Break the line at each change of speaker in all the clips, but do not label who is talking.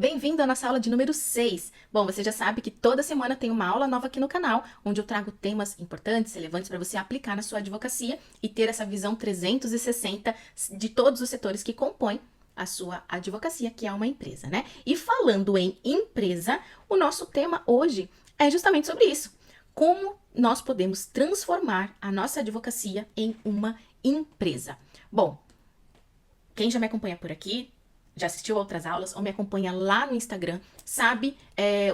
Bem-vindo à nossa aula de número 6. Bom, você já sabe que toda semana tem uma aula nova aqui no canal, onde eu trago temas importantes, relevantes para você aplicar na sua advocacia e ter essa visão 360 de todos os setores que compõem a sua advocacia, que é uma empresa, né? E falando em empresa, o nosso tema hoje é justamente sobre isso. Como nós podemos transformar a nossa advocacia em uma empresa? Bom, quem já me acompanha por aqui, já assistiu a outras aulas ou me acompanha lá no Instagram, sabe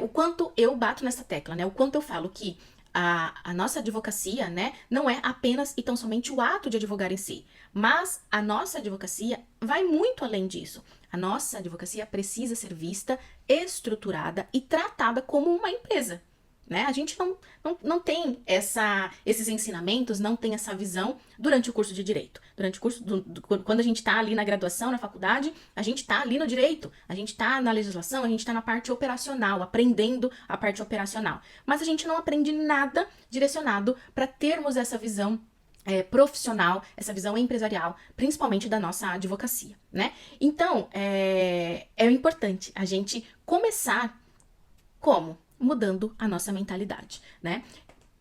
o quanto eu bato nessa tecla, né? O quanto eu falo que a nossa advocacia, né, não é apenas e tão somente o ato de advogar em si, mas a nossa advocacia vai muito além disso. A nossa advocacia precisa ser vista, estruturada e tratada como uma empresa. Né? A gente não tem esses ensinamentos, não tem essa visão durante o curso de direito. Durante o curso, quando a gente está ali na graduação, na faculdade, a gente está ali no direito, a gente está na legislação, a gente está na parte operacional, aprendendo a parte operacional. Mas a gente não aprende nada direcionado para termos essa visão profissional, essa visão empresarial, principalmente da nossa advocacia, né? Então, é importante a gente começar como? Mudando a nossa mentalidade, né?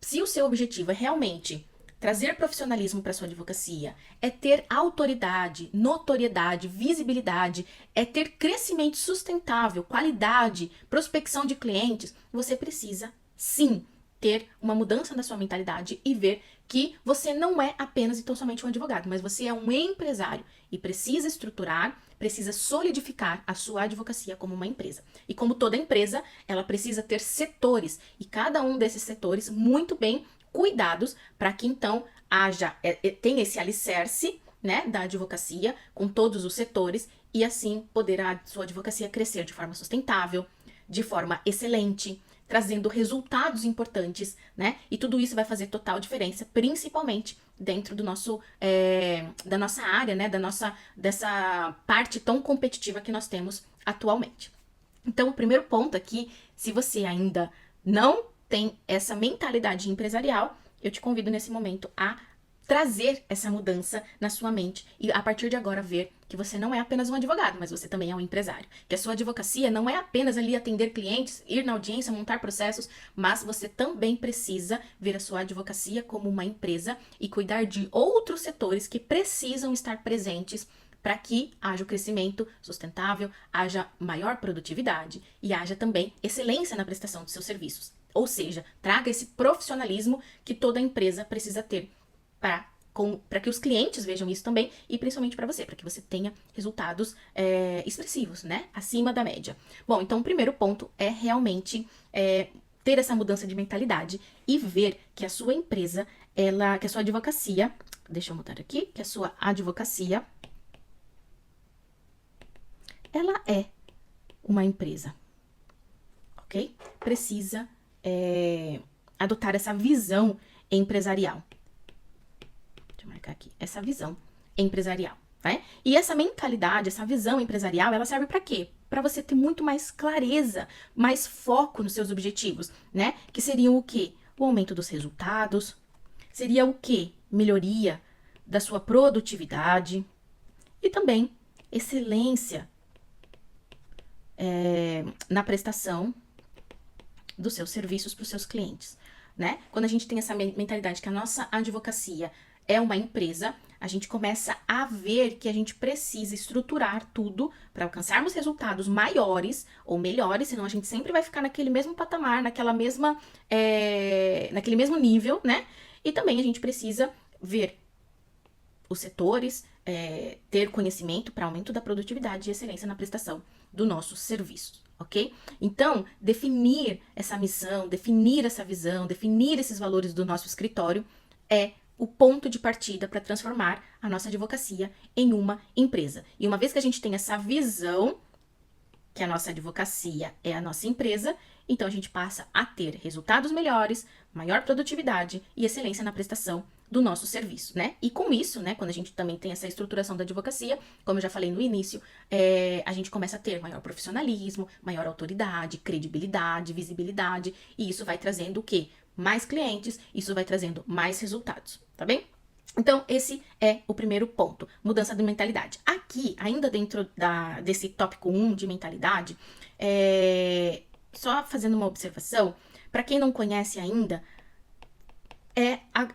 Se o seu objetivo é realmente trazer profissionalismo para sua advocacia, é ter autoridade, notoriedade, visibilidade, é ter crescimento sustentável, qualidade, prospecção de clientes, você precisa sim ter uma mudança na sua mentalidade e ver que você não é apenas e tão somente um advogado, mas você é um empresário e precisa estruturar, precisa solidificar a sua advocacia como uma empresa. E como toda empresa, ela precisa ter setores e cada um desses setores muito bem cuidados para que então tenha esse alicerce, né, da advocacia com todos os setores e assim poder a sua advocacia crescer de forma sustentável, de forma excelente, trazendo resultados importantes, né? E tudo isso vai fazer total diferença, principalmente dentro do nosso, da nossa área, né? Dessa parte tão competitiva que nós temos atualmente. Então, o primeiro ponto aqui, se você ainda não tem essa mentalidade empresarial, eu te convido nesse momento a trazer essa mudança na sua mente e a partir de agora ver que você não é apenas um advogado, mas você também é um empresário. Que a sua advocacia não é apenas ali atender clientes, ir na audiência, montar processos, mas você também precisa ver a sua advocacia como uma empresa e cuidar de outros setores que precisam estar presentes para que haja o crescimento sustentável, haja maior produtividade e haja também excelência na prestação dos seus serviços. Ou seja, traga esse profissionalismo que toda empresa precisa ter para que os clientes vejam isso também e principalmente para você, para que você tenha resultados expressivos, né? Acima da média. Bom, então o primeiro ponto é realmente ter essa mudança de mentalidade e ver que a sua empresa, que a sua advocacia, deixa eu mudar aqui, que a sua advocacia, ela é uma empresa, ok? Precisa adotar essa visão empresarial. Deixa eu marcar aqui, essa visão empresarial, né? E essa mentalidade, essa visão empresarial, ela serve para quê? Para você ter muito mais clareza, mais foco nos seus objetivos, né? Que seriam o quê? O aumento dos resultados, seria o quê? Melhoria da sua produtividade e também excelência na prestação dos seus serviços para os seus clientes, né? Quando a gente tem essa mentalidade que a nossa advocacia é uma empresa, a gente começa a ver que a gente precisa estruturar tudo para alcançarmos resultados maiores ou melhores, senão a gente sempre vai ficar naquele mesmo patamar, naquele mesmo nível, né? E também a gente precisa ver os setores, ter conhecimento para aumento da produtividade e excelência na prestação do nosso serviço, ok? Então, definir essa missão, definir essa visão, definir esses valores do nosso escritório é o ponto de partida para transformar a nossa advocacia em uma empresa. E uma vez que a gente tem essa visão que a nossa advocacia é a nossa empresa, então a gente passa a ter resultados melhores, maior produtividade e excelência na prestação do nosso serviço, né? E com isso, né, quando a gente também tem essa estruturação da advocacia, como eu já falei no início, a gente começa a ter maior profissionalismo, maior autoridade, credibilidade, visibilidade, e isso vai trazendo o quê? Mais clientes, isso vai trazendo mais resultados, tá bem? Então, esse é o primeiro ponto, mudança de mentalidade. Aqui, ainda dentro desse tópico 1 de mentalidade, só fazendo uma observação, para quem não conhece ainda,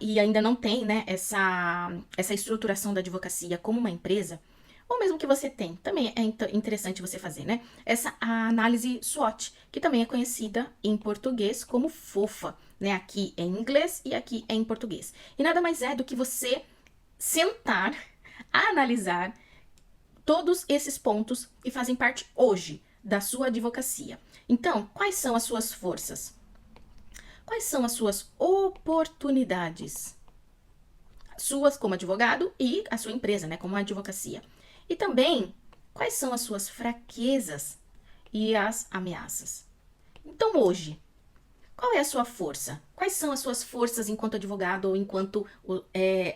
e ainda não tem, né, essa estruturação da advocacia como uma empresa, ou mesmo que você tem, também é interessante você fazer, né? A análise SWOT, que também é conhecida em português como FOFA, né? Aqui é em inglês e aqui é em português. E nada mais é do que você sentar, analisar todos esses pontos que fazem parte hoje da sua advocacia. Então, quais são as suas forças? Quais são as suas oportunidades? Suas como advogado e a sua empresa, né, como advocacia. E também, quais são as suas fraquezas e as ameaças? Então, hoje, qual é a sua força? Quais são as suas forças enquanto advogado ou enquanto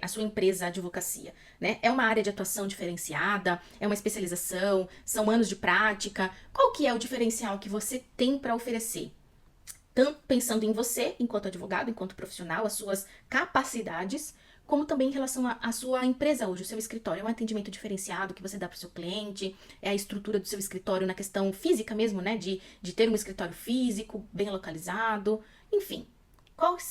a sua empresa advocacia? Né? É uma área de atuação diferenciada? É uma especialização? São anos de prática? Qual que é o diferencial que você tem para oferecer? Tanto pensando em você, enquanto advogado, enquanto profissional, as suas capacidades, como também em relação à sua empresa hoje, o seu escritório. É um atendimento diferenciado que você dá para o seu cliente, é a estrutura do seu escritório na questão física mesmo, né? De ter um escritório físico, bem localizado, enfim.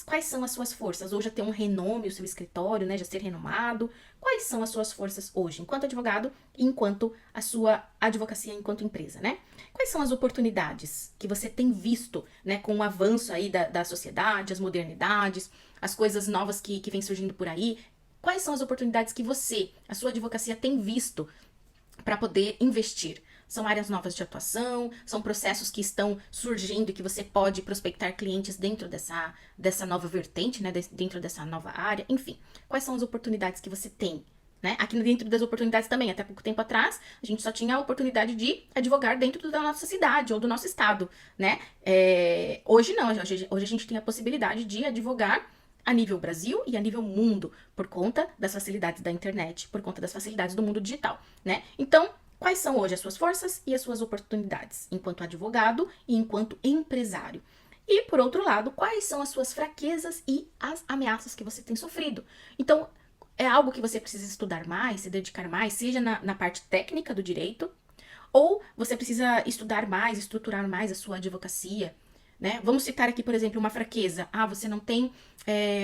Quais são as suas forças? Ou já ter um renome o seu escritório, né? Já ser renomado. Quais são as suas forças hoje, enquanto advogado e enquanto a sua advocacia enquanto empresa, né? Quais são as oportunidades que você tem visto, né? Com o avanço aí da sociedade, as modernidades, as coisas novas que vêm surgindo por aí. Quais são as oportunidades que você, a sua advocacia, tem visto para poder investir? São áreas novas de atuação, são processos que estão surgindo e que você pode prospectar clientes dentro dessa nova vertente, né? Dentro dessa nova área, enfim. Quais são as oportunidades que você tem? Né? Aqui dentro das oportunidades também, até pouco tempo atrás, a gente só tinha a oportunidade de advogar dentro da nossa cidade ou do nosso estado, né? Hoje não, hoje a gente tem a possibilidade de advogar a nível Brasil e a nível mundo, por conta das facilidades da internet, por conta das facilidades do mundo digital, né? Então, quais são hoje as suas forças e as suas oportunidades, enquanto advogado e enquanto empresário? E, por outro lado, quais são as suas fraquezas e as ameaças que você tem sofrido? Então, é algo que você precisa estudar mais, se dedicar mais, seja na parte técnica do direito, ou você precisa estudar mais, estruturar mais a sua advocacia, né? Vamos citar aqui, por exemplo, uma fraqueza. Ah, você não tem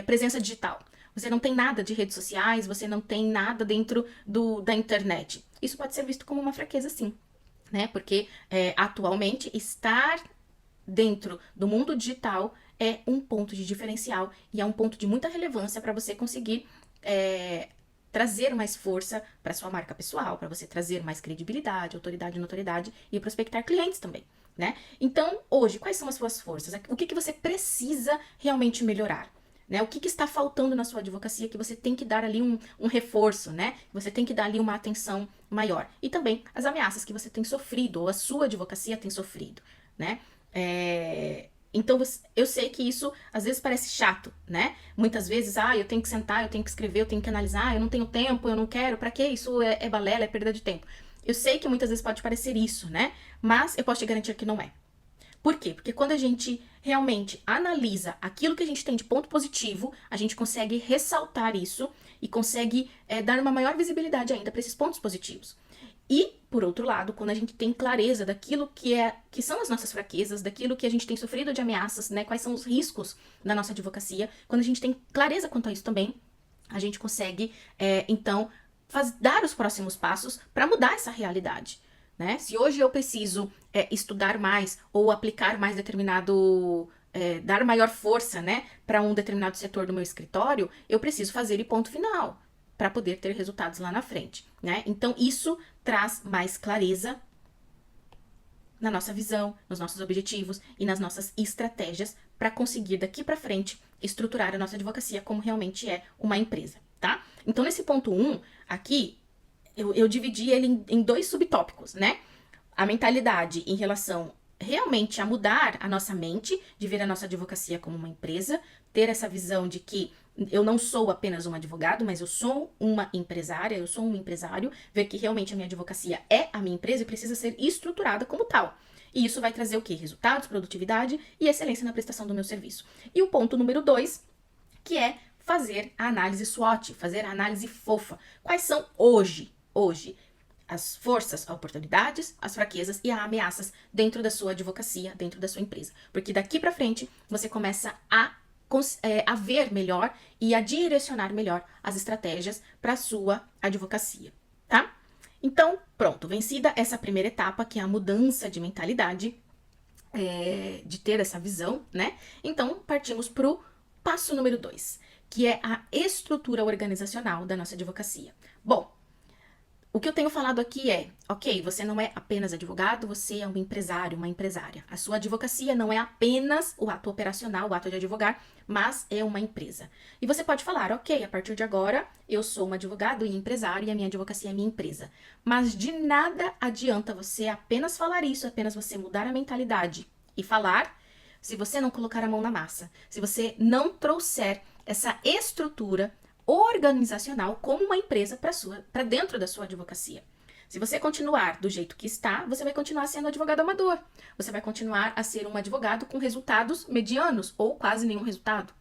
presença digital. Você não tem nada de redes sociais, você não tem nada dentro da internet. Isso pode ser visto como uma fraqueza, sim, né? Porque atualmente estar dentro do mundo digital é um ponto de diferencial e é um ponto de muita relevância para você conseguir trazer mais força para sua marca pessoal, para você trazer mais credibilidade, autoridade, notoriedade e prospectar clientes também, né? Então, hoje, quais são as suas forças? O que você precisa realmente melhorar? Né? O que está faltando na sua advocacia que você tem que dar ali um reforço, né? Você tem que dar ali uma atenção maior. E também as ameaças que você tem sofrido, ou a sua advocacia tem sofrido, né? Então, eu sei que isso às vezes parece chato, né? Muitas vezes, eu tenho que sentar, eu tenho que escrever, eu tenho que analisar, eu não tenho tempo, eu não quero, pra quê? Isso é balela, é perda de tempo. Eu sei que muitas vezes pode parecer isso, né? Mas eu posso te garantir que não é. Por quê? Porque quando a gente realmente analisa aquilo que a gente tem de ponto positivo, a gente consegue ressaltar isso e consegue dar uma maior visibilidade ainda para esses pontos positivos. E, por outro lado, quando a gente tem clareza daquilo que são as nossas fraquezas, daquilo que a gente tem sofrido de ameaças, né? Quais são os riscos da nossa advocacia, quando a gente tem clareza quanto a isso também, a gente consegue, então, dar os próximos passos para mudar essa realidade. Né? Se hoje eu preciso estudar mais ou aplicar mais determinado, dar maior força, né, para um determinado setor do meu escritório, eu preciso fazer e ponto final para poder ter resultados lá na frente, né? Então isso traz mais clareza na nossa visão, nos nossos objetivos e nas nossas estratégias para conseguir daqui para frente estruturar a nossa advocacia como realmente é uma empresa, tá? Então nesse ponto 1, aqui eu dividi ele em dois subtópicos, né? A mentalidade em relação realmente a mudar a nossa mente, de ver a nossa advocacia como uma empresa, ter essa visão de que eu não sou apenas um advogado, mas eu sou uma empresária, eu sou um empresário, ver que realmente a minha advocacia é a minha empresa e precisa ser estruturada como tal. E isso vai trazer o quê? Resultados, produtividade e excelência na prestação do meu serviço. E o ponto número 2, que é fazer a análise SWOT, fazer a análise fofa. Quais são hoje, as forças, as oportunidades, as fraquezas e as ameaças dentro da sua advocacia, dentro da sua empresa. Porque daqui para frente você começa a ver melhor e a direcionar melhor as estratégias para a sua advocacia, tá? Então, pronto, vencida essa primeira etapa, que é a mudança de mentalidade, de ter essa visão, né? Então, partimos pro passo número 2, que é a estrutura organizacional da nossa advocacia. Bom, o que eu tenho falado aqui é, ok, você não é apenas advogado, você é um empresário, uma empresária. A sua advocacia não é apenas o ato operacional, o ato de advogar, mas é uma empresa. E você pode falar, ok, a partir de agora eu sou um advogado e empresário e a minha advocacia é minha empresa. Mas de nada adianta você apenas falar isso, apenas você mudar a mentalidade e falar, se você não colocar a mão na massa, se você não trouxer essa estrutura organizacional como uma empresa para dentro da sua advocacia. Se você continuar do jeito que está, você vai continuar sendo advogado amador. Você vai continuar a ser um advogado com resultados medianos ou quase nenhum resultado,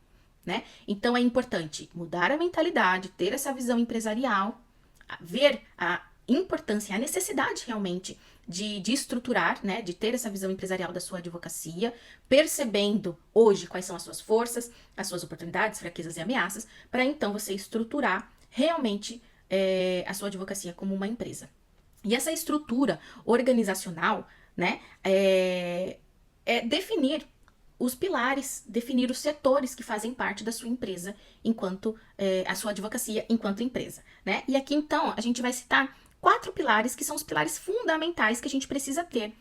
né? Então é importante mudar a mentalidade, ter essa visão empresarial, ver a importância, a necessidade realmente de estruturar, né, de ter essa visão empresarial da sua advocacia, percebendo hoje quais são as suas forças, as suas oportunidades, fraquezas e ameaças, para então você estruturar realmente a sua advocacia como uma empresa. E essa estrutura organizacional, né, é definir os pilares, definir os setores que fazem parte da sua empresa enquanto a sua advocacia enquanto empresa, né? E aqui então a gente vai citar 4 pilares que são os pilares fundamentais que a gente precisa ter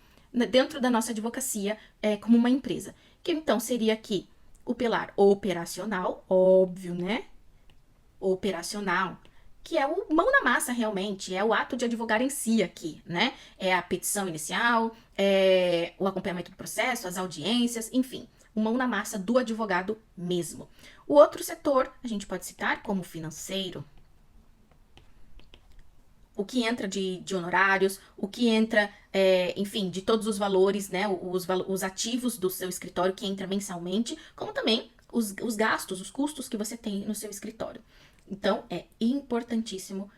dentro da nossa advocacia como uma empresa. Que então seria aqui o pilar operacional, óbvio, né? Operacional, que é o mão na massa realmente, é o ato de advogar em si aqui, né? É a petição inicial, é o acompanhamento do processo, as audiências, enfim, o mão na massa do advogado mesmo. O outro setor a gente pode citar como financeiro, o que entra de honorários, o que entra, enfim, de todos os valores, né, os ativos do seu escritório que entra mensalmente, como também os gastos, os custos que você tem no seu escritório. Então, é importantíssimo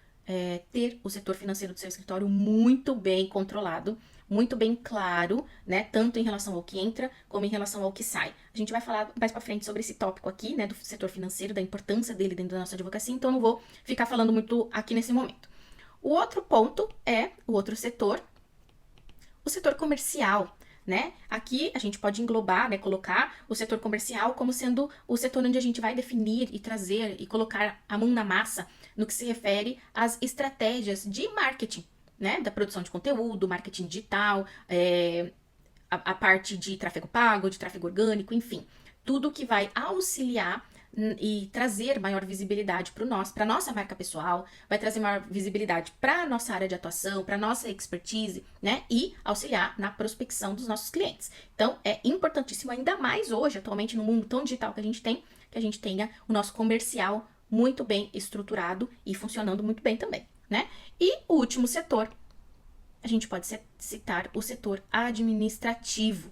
ter o setor financeiro do seu escritório muito bem controlado, muito bem claro, né, tanto em relação ao que entra, como em relação ao que sai. A gente vai falar mais pra frente sobre esse tópico aqui, né, do setor financeiro, da importância dele dentro da nossa advocacia, então eu não vou ficar falando muito aqui nesse momento. O outro ponto é o outro setor, o setor comercial, né? Aqui a gente pode englobar, né, colocar o setor comercial como sendo o setor onde a gente vai definir e trazer e colocar a mão na massa no que se refere às estratégias de marketing, né? Da produção de conteúdo, marketing digital, a parte de tráfego pago, de tráfego orgânico, enfim. Tudo que vai auxiliar e trazer maior visibilidade para a nossa marca pessoal, vai trazer maior visibilidade para a nossa área de atuação, para a nossa expertise, né? E auxiliar na prospecção dos nossos clientes. Então, é importantíssimo, ainda mais hoje, atualmente, no mundo tão digital que a gente tem, que a gente tenha o nosso comercial muito bem estruturado e funcionando muito bem também, né? E o último setor, a gente pode citar o setor administrativo,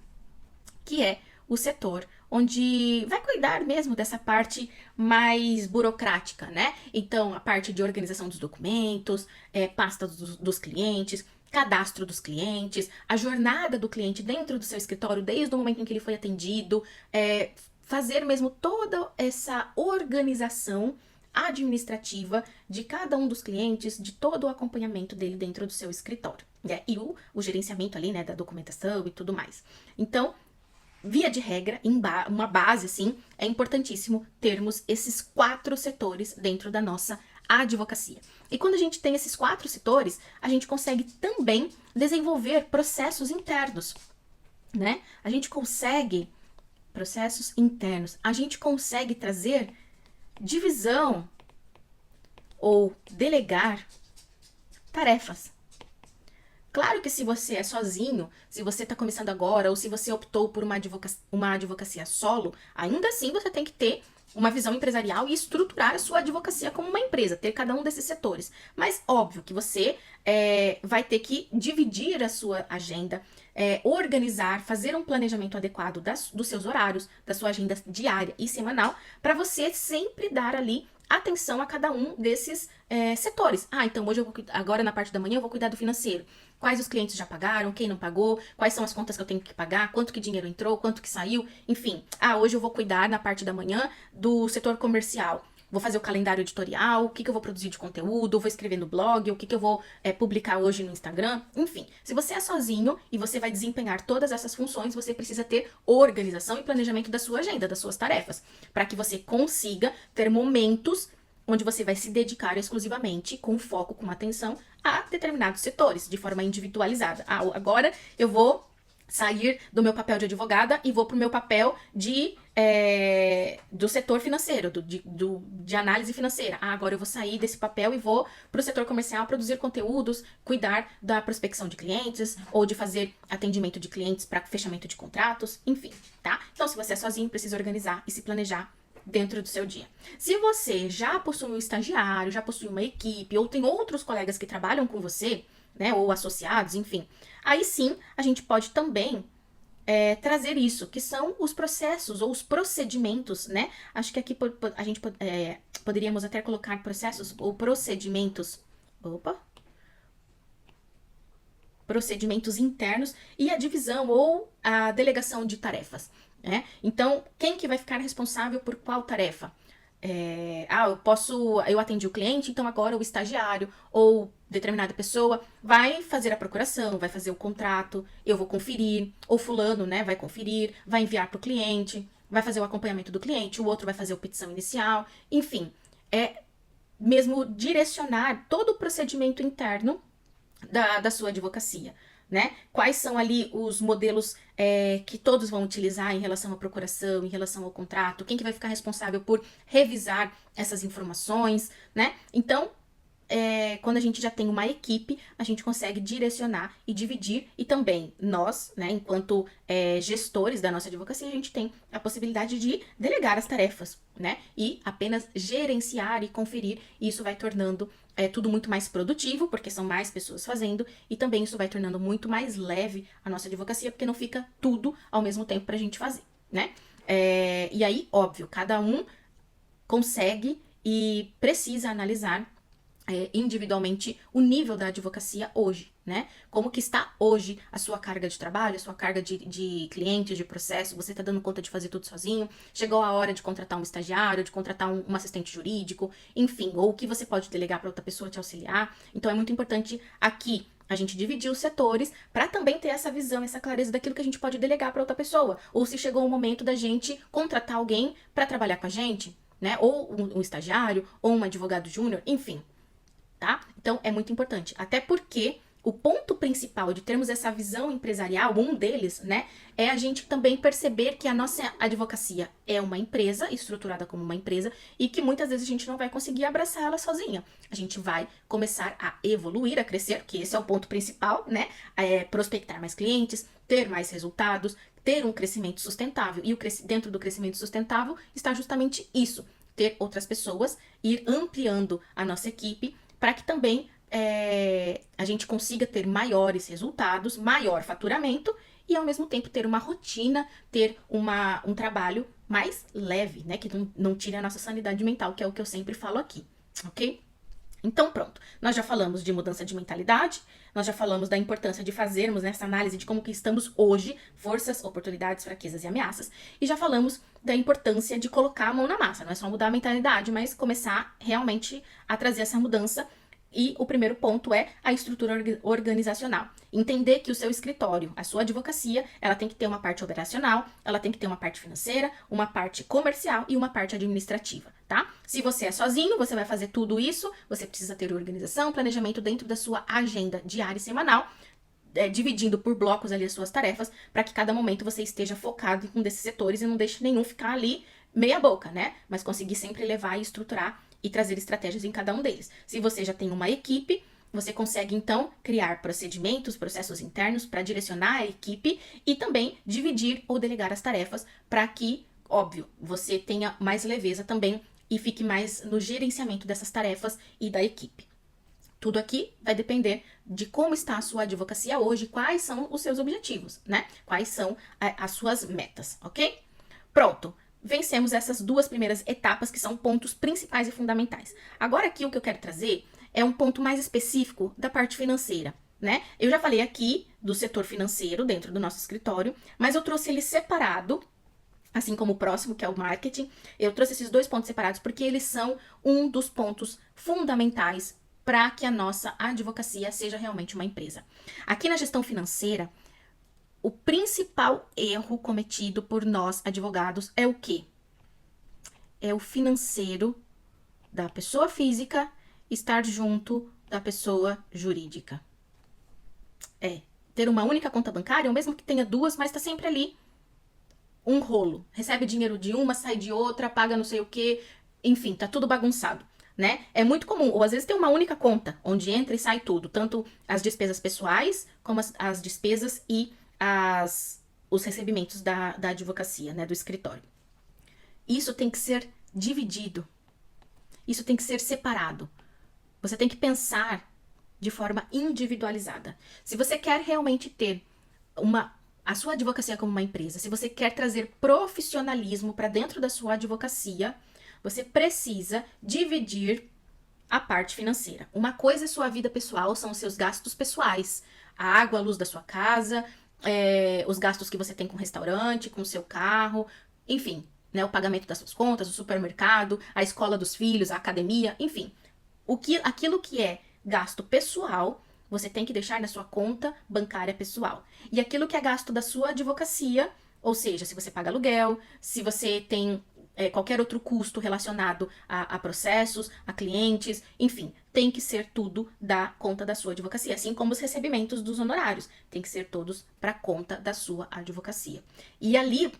que é o setor onde vai cuidar mesmo dessa parte mais burocrática, né? Então, a parte de organização dos documentos, pasta dos clientes, cadastro dos clientes, a jornada do cliente dentro do seu escritório, desde o momento em que ele foi atendido, fazer mesmo toda essa organização administrativa de cada um dos clientes, de todo o acompanhamento dele dentro do seu escritório, né? E o gerenciamento ali, né, da documentação e tudo mais. Então, via de regra, uma base assim, é importantíssimo termos esses 4 setores dentro da nossa advocacia. E quando a gente tem esses 4 setores, a gente consegue também desenvolver processos internos, né? A gente consegue processos internos, a gente consegue trazer divisão ou delegar tarefas. Claro que se você é sozinho, se você está começando agora, ou se você optou por uma advocacia solo, ainda assim você tem que ter uma visão empresarial e estruturar a sua advocacia como uma empresa, ter cada um desses setores. Mas óbvio que você vai ter que dividir a sua agenda, organizar, fazer um planejamento adequado dos seus horários, da sua agenda diária e semanal, para você sempre dar ali atenção a cada um desses setores. Ah, então hoje agora na parte da manhã eu vou cuidar do financeiro. Quais os clientes já pagaram, quem não pagou, quais são as contas que eu tenho que pagar, quanto que dinheiro entrou, quanto que saiu, enfim. Ah, hoje eu vou cuidar na parte da manhã do setor comercial. Vou fazer o calendário editorial, o que eu vou produzir de conteúdo, vou escrever no blog, o que eu vou publicar hoje no Instagram, enfim. Se você é sozinho e você vai desempenhar todas essas funções, você precisa ter organização e planejamento da sua agenda, das suas tarefas, para que você consiga ter momentos onde você vai se dedicar exclusivamente, com foco, com atenção, a determinados setores, de forma individualizada. Ah, agora eu vou sair do meu papel de advogada e vou para o meu papel do setor financeiro, de análise financeira. Ah, agora eu vou sair desse papel e vou para o setor comercial produzir conteúdos, cuidar da prospecção de clientes ou de fazer atendimento de clientes para fechamento de contratos, enfim, tá? Então, se você é sozinho, precisa organizar e se planejar dentro do seu dia. Se você já possui um estagiário, já possui uma equipe, ou tem outros colegas que trabalham com você, né, ou associados, enfim, aí sim a gente pode também trazer isso, que são os processos ou os procedimentos, né? Acho que aqui a gente poderíamos até colocar processos ou procedimentos. Procedimentos internos e a divisão ou a delegação de tarefas. Né? Então, quem que vai ficar responsável por qual tarefa? Eu atendi o cliente, então agora o estagiário ou determinada pessoa vai fazer a procuração, vai fazer o contrato, eu vou conferir, ou fulano, né, vai conferir, vai enviar para o cliente, vai fazer o acompanhamento do cliente, o outro vai fazer a petição inicial, enfim, mesmo direcionar todo o procedimento interno da sua advocacia. Né? Quais são ali os modelos que todos vão utilizar em relação à procuração, em relação ao contrato, quem que vai ficar responsável por revisar essas informações, né? Então, quando a gente já tem uma equipe, a gente consegue direcionar e dividir, e também nós, né, enquanto gestores da nossa advocacia, a gente tem a possibilidade de delegar as tarefas, né, e apenas gerenciar e conferir, e isso vai tornando tudo muito mais produtivo, porque são mais pessoas fazendo, e também isso vai tornando muito mais leve a nossa advocacia, porque não fica tudo ao mesmo tempo pra gente fazer, né. E aí, óbvio, cada um consegue e precisa analisar individualmente o nível da advocacia hoje, né? Como que está hoje a sua carga de trabalho, a sua carga de clientes, de processo, você está dando conta de fazer tudo sozinho? Chegou a hora de contratar um estagiário, de contratar um assistente jurídico, enfim, ou o que você pode delegar para outra pessoa te auxiliar. Então é muito importante aqui a gente dividir os setores para também ter essa visão, essa clareza daquilo que a gente pode delegar para outra pessoa. Ou se chegou o momento da gente contratar alguém para trabalhar com a gente, né? Ou um estagiário, ou um advogado júnior, enfim. Tá? Então, é muito importante. Até porque o ponto principal de termos essa visão empresarial, um deles, né, é a gente também perceber que a nossa advocacia é uma empresa, estruturada como uma empresa, e que muitas vezes a gente não vai conseguir abraçar ela sozinha. A gente vai começar a evoluir, a crescer, que esse é o ponto principal, né? Prospectar mais clientes, ter mais resultados, ter um crescimento sustentável. E dentro do crescimento sustentável está justamente isso, ter outras pessoas, ir ampliando a nossa equipe, para que também a gente consiga ter maiores resultados, maior faturamento e ao mesmo tempo ter uma rotina, ter um trabalho mais leve, né? Que não tire a nossa sanidade mental, que é o que eu sempre falo aqui, ok? Então pronto, nós já falamos de mudança de mentalidade, nós já falamos da importância de fazermos essa análise de como que estamos hoje, forças, oportunidades, fraquezas e ameaças, e já falamos da importância de colocar a mão na massa, não é só mudar a mentalidade, mas começar realmente a trazer essa mudança. E o primeiro ponto é a estrutura organizacional. Entender que o seu escritório, a sua advocacia, ela tem que ter uma parte operacional, ela tem que ter uma parte financeira, uma parte comercial e uma parte administrativa, tá? Se você é sozinho, você vai fazer tudo isso, você precisa ter organização, planejamento dentro da sua agenda diária e semanal, dividindo por blocos ali as suas tarefas, para que cada momento você esteja focado em um desses setores e não deixe nenhum ficar ali meia boca, né? Mas conseguir sempre levar e estruturar e trazer estratégias em cada um deles. Se você já tem uma equipe, Você consegue, então, criar procedimentos, processos internos para direcionar a equipe e também dividir ou delegar as tarefas para que, óbvio, você tenha mais leveza também e fique mais no gerenciamento dessas tarefas e da equipe. Tudo aqui vai depender de como está a sua advocacia hoje, quais são os seus objetivos, né? Quais são as suas metas, ok? Pronto. Vencemos essas duas primeiras etapas que são pontos principais e fundamentais. Agora aqui o que eu quero trazer é um ponto mais específico da parte financeira, né? Eu já falei aqui do setor financeiro dentro do nosso escritório, mas eu trouxe ele separado, assim como o próximo, que é o marketing. Eu trouxe esses dois pontos separados porque eles são um dos pontos fundamentais para que a nossa advocacia seja realmente uma empresa. Aqui na gestão financeira, o principal erro cometido por nós advogados é o quê? É o financeiro da pessoa física estar junto da pessoa jurídica. É, ter uma única conta bancária, ou mesmo que tenha duas, mas tá sempre ali um rolo. Recebe dinheiro de uma, sai de outra, paga não sei o quê, enfim, tá tudo bagunçado. Né? É muito comum, ou às vezes tem uma única conta, onde entra e sai tudo, tanto as despesas pessoais, como as despesas e os recebimentos da advocacia, né, do escritório. Isso tem que ser dividido, isso tem que ser separado. Você tem que pensar de forma individualizada. Se você quer realmente ter a sua advocacia como uma empresa, se você quer trazer profissionalismo para dentro da sua advocacia, você precisa dividir a parte financeira. Uma coisa é sua vida pessoal, são os seus gastos pessoais. A água, a luz da sua casa, os gastos que você tem com o restaurante, com o seu carro, enfim, né, o pagamento das suas contas, o supermercado, a escola dos filhos, a academia, enfim. Aquilo que é gasto pessoal, você tem que deixar na sua conta bancária pessoal. E aquilo que é gasto da sua advocacia, ou seja, se você paga aluguel, se você tem qualquer outro custo relacionado a processos, a clientes, enfim, tem que ser tudo da conta da sua advocacia, assim como os recebimentos dos honorários, tem que ser todos para conta da sua advocacia. E ali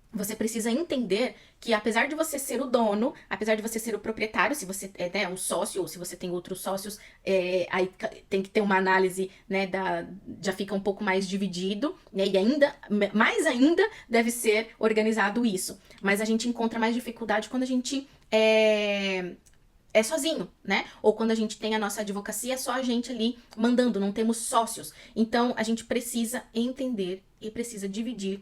você precisa entender que apesar de você ser o dono, apesar de você ser o proprietário, se você é, né, um sócio ou se você tem outros sócios, aí tem que ter uma análise, né, já fica um pouco mais dividido, né, e ainda, mais ainda, deve ser organizado isso. Mas a gente encontra mais dificuldade quando a gente é sozinho, né? Ou quando a gente tem a nossa advocacia, é só a gente ali mandando, não temos sócios. Então, a gente precisa entender e precisa dividir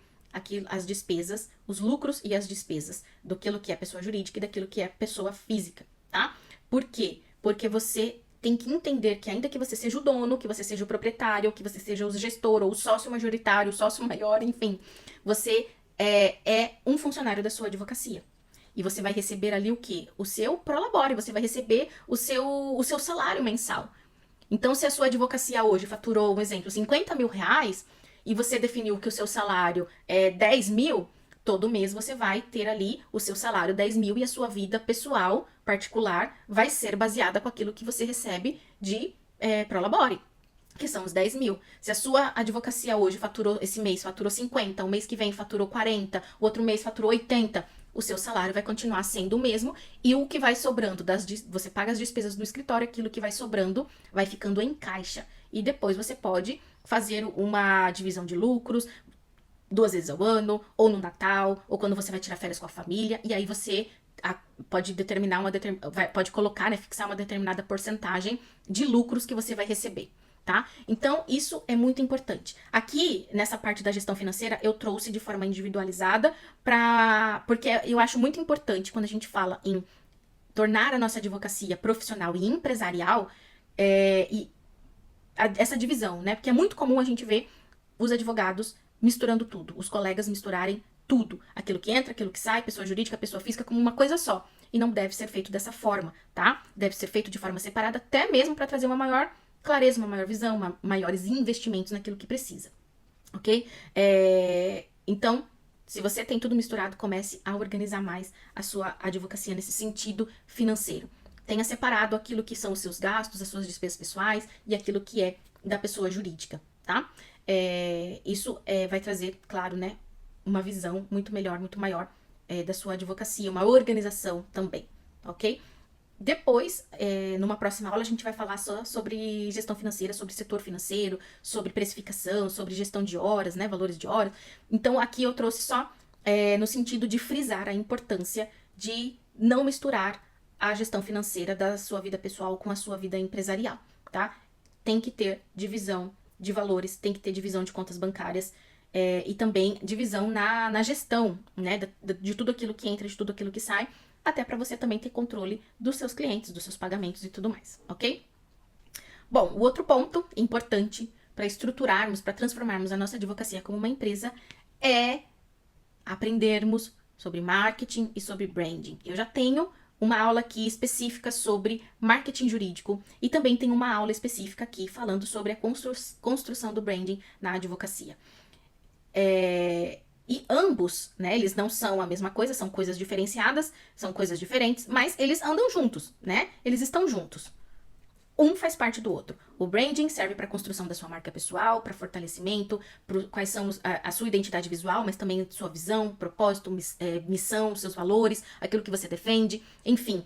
as despesas, os lucros e as despesas daquilo que é pessoa jurídica e daquilo que é pessoa física, tá? Por quê? Porque você tem que entender que ainda que você seja o dono, que você seja o proprietário, que você seja o gestor ou o sócio majoritário, o sócio maior, enfim, você é um funcionário da sua advocacia. E você vai receber ali o quê? O seu prolabore, você vai receber o seu salário mensal. Então, se a sua advocacia hoje faturou, um exemplo, 50 mil reais, e você definiu que o seu salário é 10 mil, todo mês você vai ter ali o seu salário 10 mil e a sua vida pessoal, particular, vai ser baseada com aquilo que você recebe de prolabore, que são os 10 mil. Se a sua advocacia hoje faturou, esse mês faturou 50, o mês que vem faturou 40, o outro mês faturou 80, o seu salário vai continuar sendo o mesmo e o que vai sobrando, você paga as despesas do escritório, aquilo que vai sobrando vai ficando em caixa. E depois você pode fazer uma divisão de lucros 2 vezes ao ano, ou no Natal, ou quando você vai tirar férias com a família, e aí você pode determinar pode colocar, né, fixar uma determinada porcentagem de lucros que você vai receber. Tá? Então, isso é muito importante. Aqui, nessa parte da gestão financeira, eu trouxe de forma individualizada porque eu acho muito importante quando a gente fala em tornar a nossa advocacia profissional e empresarial, essa divisão, né? Porque é muito comum a gente ver os advogados misturando tudo, os colegas misturarem tudo, aquilo que entra, aquilo que sai, pessoa jurídica, pessoa física, como uma coisa só. E não deve ser feito dessa forma, tá? Deve ser feito de forma separada, até mesmo para trazer uma maior clareza, uma maior visão, maiores investimentos naquilo que precisa, ok? Então, se você tem tudo misturado, comece a organizar mais a sua advocacia nesse sentido financeiro. Tenha separado aquilo que são os seus gastos, as suas despesas pessoais e aquilo que é da pessoa jurídica, tá? Isso vai trazer, claro, né, uma visão muito melhor, muito maior da sua advocacia, uma organização também, ok? Depois, numa próxima aula, a gente vai falar só sobre gestão financeira, sobre setor financeiro, sobre precificação, sobre gestão de horas, né, valores de horas. Então, aqui eu trouxe só no sentido de frisar a importância de não misturar a gestão financeira da sua vida pessoal com a sua vida empresarial, tá? Tem que ter divisão de valores, tem que ter divisão de contas bancárias e também divisão na gestão, né, de tudo aquilo que entra, de tudo aquilo que sai, até para você também ter controle dos seus clientes, dos seus pagamentos e tudo mais, ok? Bom, o outro ponto importante para estruturarmos, para transformarmos a nossa advocacia como uma empresa é aprendermos sobre marketing e sobre branding. Eu já tenho uma aula aqui específica sobre marketing jurídico e também tem uma aula específica aqui falando sobre a construção do branding na advocacia. E ambos, né, eles não são a mesma coisa, são coisas diferenciadas, são coisas diferentes, mas eles andam juntos, né? Eles estão juntos. Um faz parte do outro. O branding serve para a construção da sua marca pessoal, para fortalecimento, quais são a sua identidade visual, mas também sua visão, propósito, missão, seus valores, aquilo que você defende, enfim,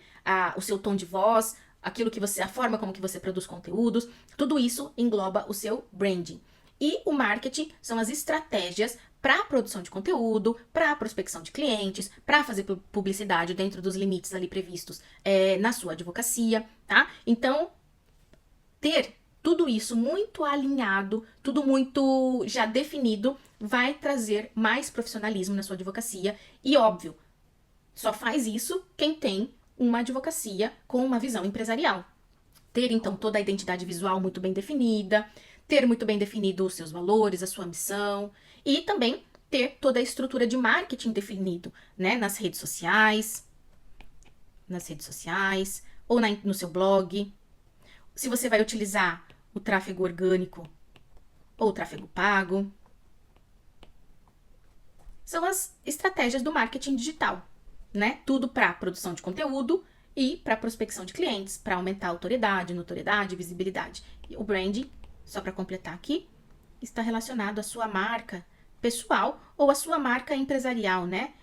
o seu tom de voz, aquilo que você, a forma como que você produz conteúdos, tudo isso engloba o seu branding. E o marketing são as estratégias para a produção de conteúdo, para a prospecção de clientes, para fazer publicidade dentro dos limites ali previstos na sua advocacia, tá? Então, ter tudo isso muito alinhado, tudo muito já definido, vai trazer mais profissionalismo na sua advocacia. E óbvio, só faz isso quem tem uma advocacia com uma visão empresarial. Ter então toda a identidade visual muito bem definida, ter muito bem definido os seus valores, a sua missão e também ter toda a estrutura de marketing definido, né, nas redes sociais ou no seu blog. Se você vai utilizar o tráfego orgânico ou o tráfego pago. São as estratégias do marketing digital, né? Tudo para produção de conteúdo e para prospecção de clientes, para aumentar a autoridade, notoriedade, visibilidade. E o branding, só para completar aqui, está relacionado à sua marca pessoal ou à sua marca empresarial, né?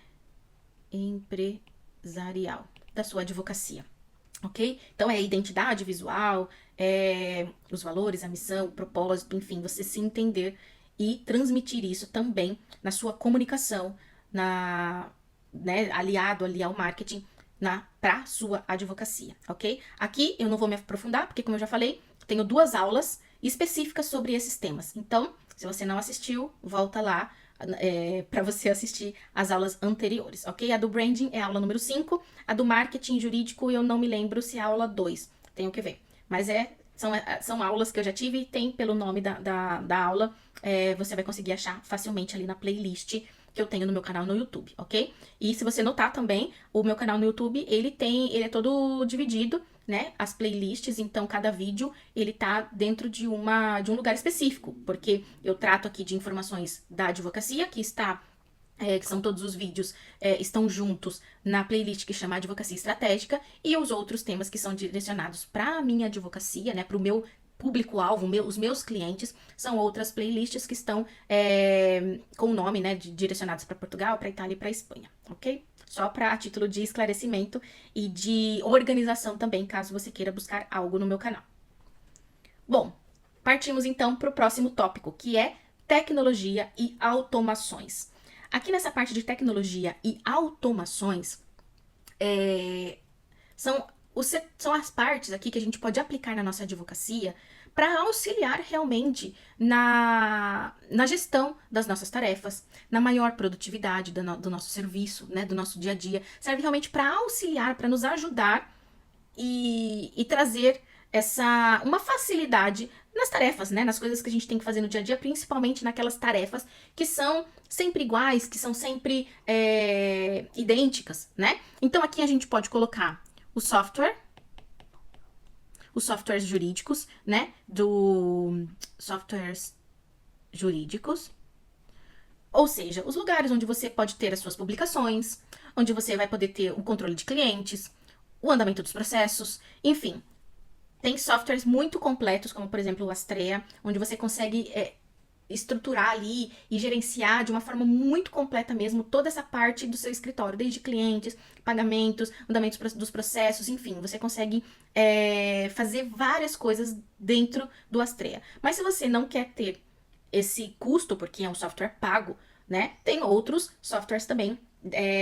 Empresarial da sua advocacia. Ok? Então, é a identidade visual, os valores, a missão, o propósito, enfim, você se entender e transmitir isso também na sua comunicação, né, aliado ali ao marketing para sua advocacia, ok? Aqui eu não vou me aprofundar, porque como eu já falei, tenho 2 aulas específicas sobre esses temas. Então, se você não assistiu, volta lá para você assistir as aulas anteriores, ok? A do branding é a aula número 5, a do marketing jurídico eu não me lembro se é a aula 2, tenho que ver. Mas são aulas que eu já tive e tem pelo nome da aula, você vai conseguir achar facilmente ali na playlist que eu tenho no meu canal no YouTube, ok? E se você notar também, o meu canal no YouTube, ele é todo dividido, né, as playlists, então cada vídeo ele tá dentro de um lugar específico, porque eu trato aqui de informações da advocacia, que são todos os vídeos, estão juntos na playlist que chama Advocacia Estratégica, e os outros temas que são direcionados para a minha advocacia, né, para o meu público-alvo, os meus clientes, são outras playlists que estão com o nome, né, direcionados para Portugal, para Itália e para Espanha, ok? Só para título de esclarecimento e de organização também, caso você queira buscar algo no meu canal. Bom, partimos então para o próximo tópico, que é tecnologia e automações. Aqui nessa parte de tecnologia e automações, são as partes aqui que a gente pode aplicar na nossa advocacia para auxiliar realmente na gestão das nossas tarefas, na maior produtividade do nosso serviço, né, do nosso dia a dia. Serve realmente para auxiliar, para nos ajudar e trazer uma facilidade nas tarefas, né, nas coisas que a gente tem que fazer no dia a dia, principalmente naquelas tarefas que são sempre iguais, que são sempre idênticas, né? Então aqui a gente pode colocar os softwares jurídicos, né? Softwares jurídicos. Ou seja, os lugares onde você pode ter as suas publicações, onde você vai poder ter o controle de clientes, o andamento dos processos, enfim. Tem softwares muito completos, como por exemplo o Astrea, onde você consegue estruturar ali e gerenciar de uma forma muito completa mesmo toda essa parte do seu escritório, desde clientes, pagamentos, andamentos dos processos, enfim, você consegue fazer várias coisas dentro do Astrea. Mas se você não quer ter esse custo, porque é um software pago, né? Tem outros softwares também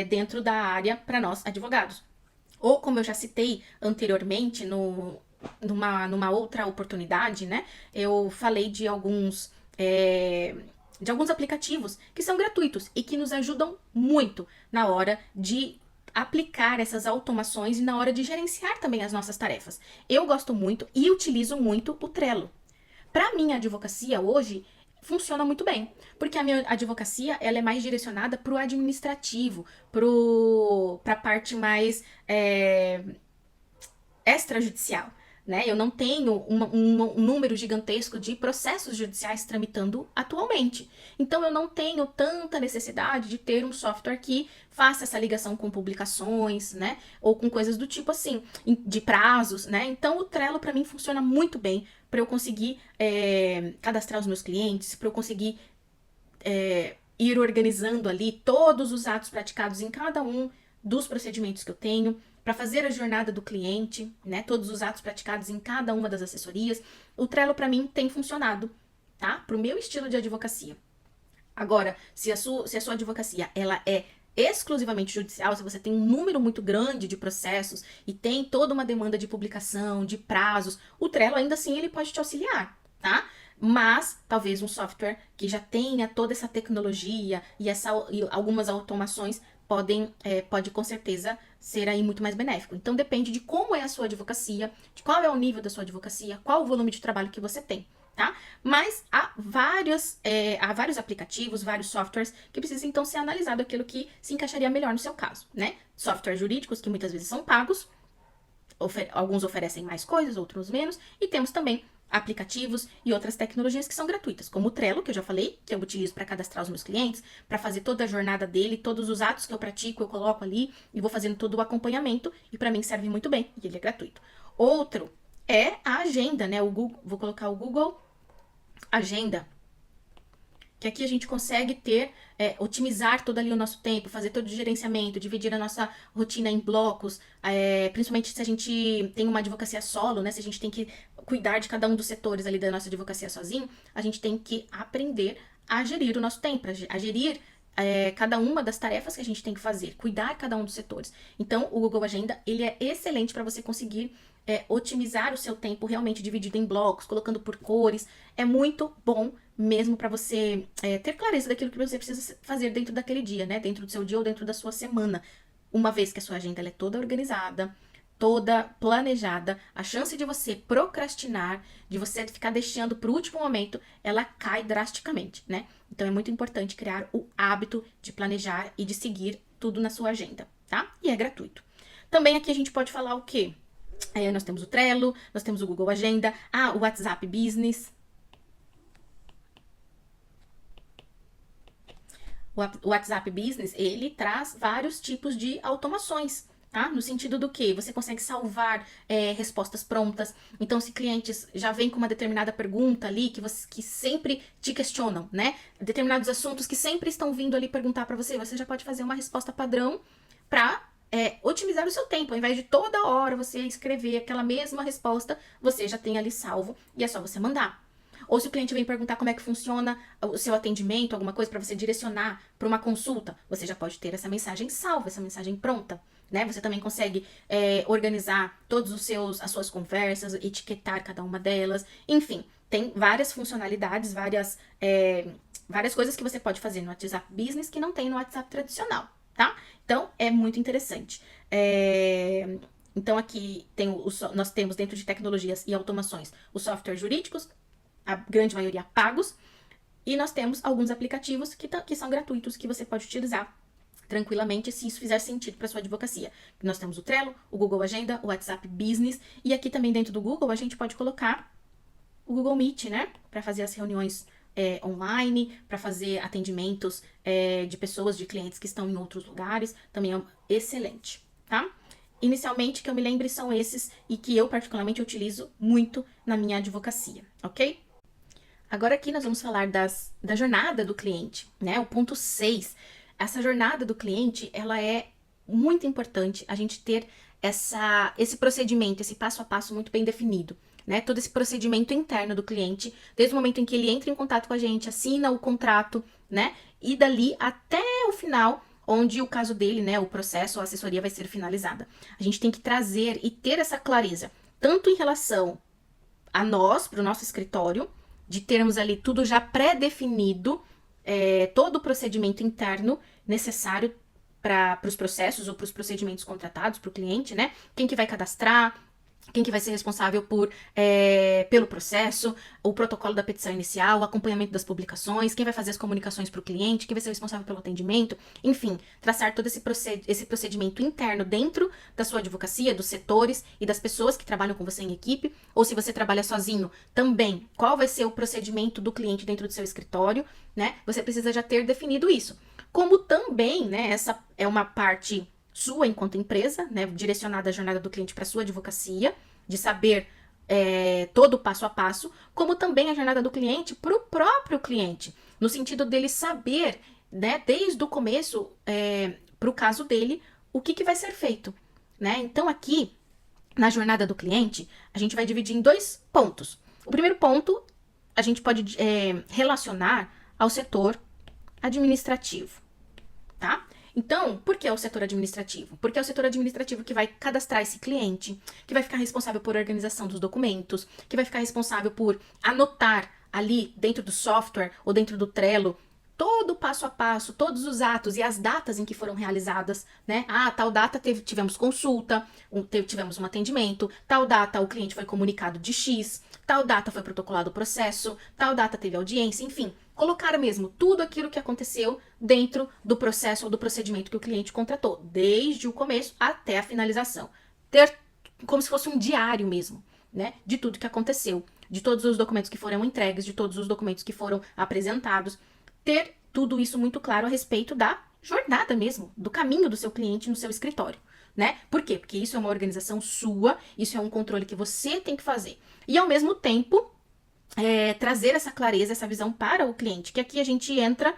dentro da área para nós advogados. Ou como eu já citei anteriormente numa outra oportunidade, né? Eu falei de alguns aplicativos que são gratuitos e que nos ajudam muito na hora de aplicar essas automações e na hora de gerenciar também as nossas tarefas. Eu gosto muito e utilizo muito o Trello. Para minha advocacia hoje, funciona muito bem, porque a minha advocacia ela é mais direcionada para o administrativo, para a parte mais extrajudicial. Né? Eu não tenho um número gigantesco de processos judiciais tramitando atualmente. Então, eu não tenho tanta necessidade de ter um software que faça essa ligação com publicações, né? Ou com coisas do tipo assim, de prazos, né? Então, o Trello, para mim, funciona muito bem para eu conseguir cadastrar os meus clientes, para eu conseguir ir organizando ali todos os atos praticados em cada um dos procedimentos que eu tenho, para fazer a jornada do cliente, né? Todos os atos praticados em cada uma das assessorias. O Trello, para mim, tem funcionado, tá? Para o meu estilo de advocacia. Agora, se a sua advocacia ela é exclusivamente judicial, se você tem um número muito grande de processos e tem toda uma demanda de publicação, de prazos, o Trello ainda assim ele pode te auxiliar, tá? Mas talvez um software que já tenha toda essa tecnologia e algumas automações pode com certeza ser aí muito mais benéfico. Então depende de como é a sua advocacia, de qual é o nível da sua advocacia, qual o volume de trabalho que você tem, tá? Mas há vários aplicativos, vários softwares que precisam então ser analisado aquilo que se encaixaria melhor no seu caso, né? Softwares jurídicos que muitas vezes são pagos, alguns oferecem mais coisas, outros menos, e temos também aplicativos e outras tecnologias que são gratuitas, como o Trello, que eu já falei, que eu utilizo para cadastrar os meus clientes, para fazer toda a jornada dele, todos os atos que eu pratico, eu coloco ali e vou fazendo todo o acompanhamento, e para mim serve muito bem, e ele é gratuito. Outro é a agenda, né? O Google, vou colocar o Google Agenda, que aqui a gente consegue otimizar todo ali o nosso tempo, fazer todo o gerenciamento, dividir a nossa rotina em blocos, principalmente se a gente tem uma advocacia solo, né? Se a gente tem que cuidar de cada um dos setores ali da nossa advocacia sozinho, a gente tem que aprender a gerir o nosso tempo, a gerir cada uma das tarefas que a gente tem que fazer, cuidar cada um dos setores. Então, o Google Agenda, ele é excelente para você conseguir otimizar o seu tempo realmente dividido em blocos, colocando por cores. É muito bom mesmo para você ter clareza daquilo que você precisa fazer dentro daquele dia, né? Dentro do seu dia ou dentro da sua semana. Uma vez que a sua agenda ela é toda organizada, toda planejada, a chance de você procrastinar, de você ficar deixando para o último momento, ela cai drasticamente, né? Então é muito importante criar o hábito de planejar e de seguir tudo na sua agenda, tá? E é gratuito. Também aqui a gente pode falar o quê? Nós temos o Trello, nós temos o Google Agenda, o WhatsApp Business. O WhatsApp Business, ele traz vários tipos de automações, tá? No sentido do que você consegue salvar respostas prontas. Então, se clientes já vêm com uma determinada pergunta ali, que sempre te questionam, né? Determinados assuntos que sempre estão vindo ali perguntar para você, você já pode fazer uma resposta padrão para otimizar o seu tempo. Ao invés de toda hora você escrever aquela mesma resposta, você já tem ali salvo e é só você mandar. Ou se o cliente vem perguntar como é que funciona o seu atendimento, alguma coisa para você direcionar para uma consulta, você já pode ter essa mensagem salva, essa mensagem pronta, né? Você também consegue organizar todos as suas conversas, etiquetar cada uma delas, enfim, tem várias funcionalidades, várias coisas que você pode fazer no WhatsApp Business que não tem no WhatsApp tradicional, tá? Então, é muito interessante. Então, aqui nós temos dentro de tecnologias e automações os softwares jurídicos, a grande maioria pagos, e nós temos alguns aplicativos que são gratuitos, que você pode utilizar tranquilamente, se isso fizer sentido para sua advocacia. Nós temos o Trello, o Google Agenda, o WhatsApp Business, e aqui também dentro do Google a gente pode colocar o Google Meet, né, para fazer as reuniões online, para fazer atendimentos de pessoas, de clientes que estão em outros lugares, também é excelente, tá? Inicialmente, que eu me lembre, são esses e que eu particularmente utilizo muito na minha advocacia, ok? Agora aqui nós vamos falar da jornada do cliente, né? O ponto 6. Essa jornada do cliente, ela é muito importante a gente ter esse procedimento, esse passo a passo muito bem definido, né? Todo esse procedimento interno do cliente, desde o momento em que ele entra em contato com a gente, assina o contrato, né? E dali até o final, onde o caso dele, né, o processo, a assessoria vai ser finalizada. A gente tem que trazer e ter essa clareza, tanto em relação a nós, para o nosso escritório, de termos ali tudo já pré-definido, todo o procedimento interno necessário para os processos ou para os procedimentos contratados para o cliente, né? Quem que vai cadastrar, quem que vai ser responsável pelo processo, o protocolo da petição inicial, o acompanhamento das publicações, quem vai fazer as comunicações para o cliente, quem vai ser responsável pelo atendimento, enfim, traçar todo esse procedimento interno dentro da sua advocacia, dos setores e das pessoas que trabalham com você em equipe, ou se você trabalha sozinho, também, qual vai ser o procedimento do cliente dentro do seu escritório, né? Você precisa já ter definido isso. Como também, né, essa é uma parte sua enquanto empresa, né, direcionada à jornada do cliente para sua advocacia, de saber todo o passo a passo, como também a jornada do cliente para o próprio cliente, no sentido dele saber, né, desde o começo, para o caso dele, o que vai ser feito, né? Então aqui, na jornada do cliente, a gente vai dividir em 2 pontos. O primeiro ponto, a gente pode relacionar ao setor administrativo, tá? Então, por que é o setor administrativo? Porque é o setor administrativo que vai cadastrar esse cliente, que vai ficar responsável por organização dos documentos, que vai ficar responsável por anotar ali dentro do software ou dentro do Trello todo o passo a passo, todos os atos e as datas em que foram realizadas, né? Ah, tal data tivemos consulta, tivemos um atendimento, tal data o cliente foi comunicado de X, tal data foi protocolado o processo, tal data teve audiência, enfim, colocar mesmo tudo aquilo que aconteceu dentro do processo ou do procedimento que o cliente contratou, desde o começo até a finalização. Ter como se fosse um diário mesmo, né? De tudo que aconteceu, de todos os documentos que foram entregues, de todos os documentos que foram apresentados, ter tudo isso muito claro a respeito da jornada mesmo, do caminho do seu cliente no seu escritório, né? Por quê? Porque isso é uma organização sua, isso é um controle que você tem que fazer. E ao mesmo tempo, trazer essa clareza, essa visão para o cliente, que aqui a gente entra,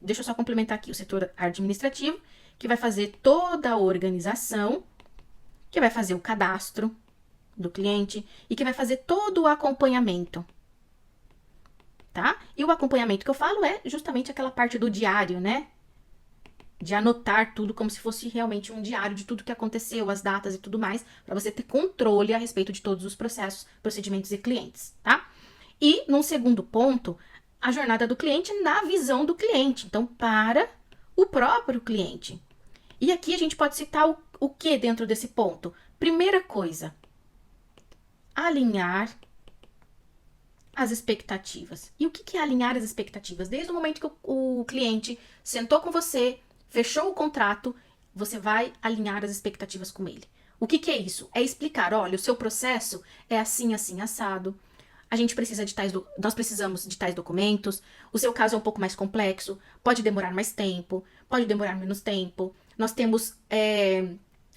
deixa eu só complementar aqui, o setor administrativo, que vai fazer toda a organização, que vai fazer o cadastro do cliente e que vai fazer todo o acompanhamento. Tá? E o acompanhamento que eu falo é justamente aquela parte do diário, né? De anotar tudo como se fosse realmente um diário de tudo que aconteceu, as datas e tudo mais, para você ter controle a respeito de todos os processos, procedimentos e clientes, tá? E, num segundo ponto, a jornada do cliente na visão do cliente. Então, para o próprio cliente. E aqui a gente pode citar o que dentro desse ponto? Primeira coisa, alinhar as expectativas. E o que é alinhar as expectativas? Desde o momento que o cliente sentou com você, fechou o contrato, você vai alinhar as expectativas com ele. O que é isso? É explicar, olha, o seu processo é assim, assim, assado. A gente precisa nós precisamos de tais documentos. O seu caso é um pouco mais complexo, pode demorar mais tempo, pode demorar menos tempo. Nós temos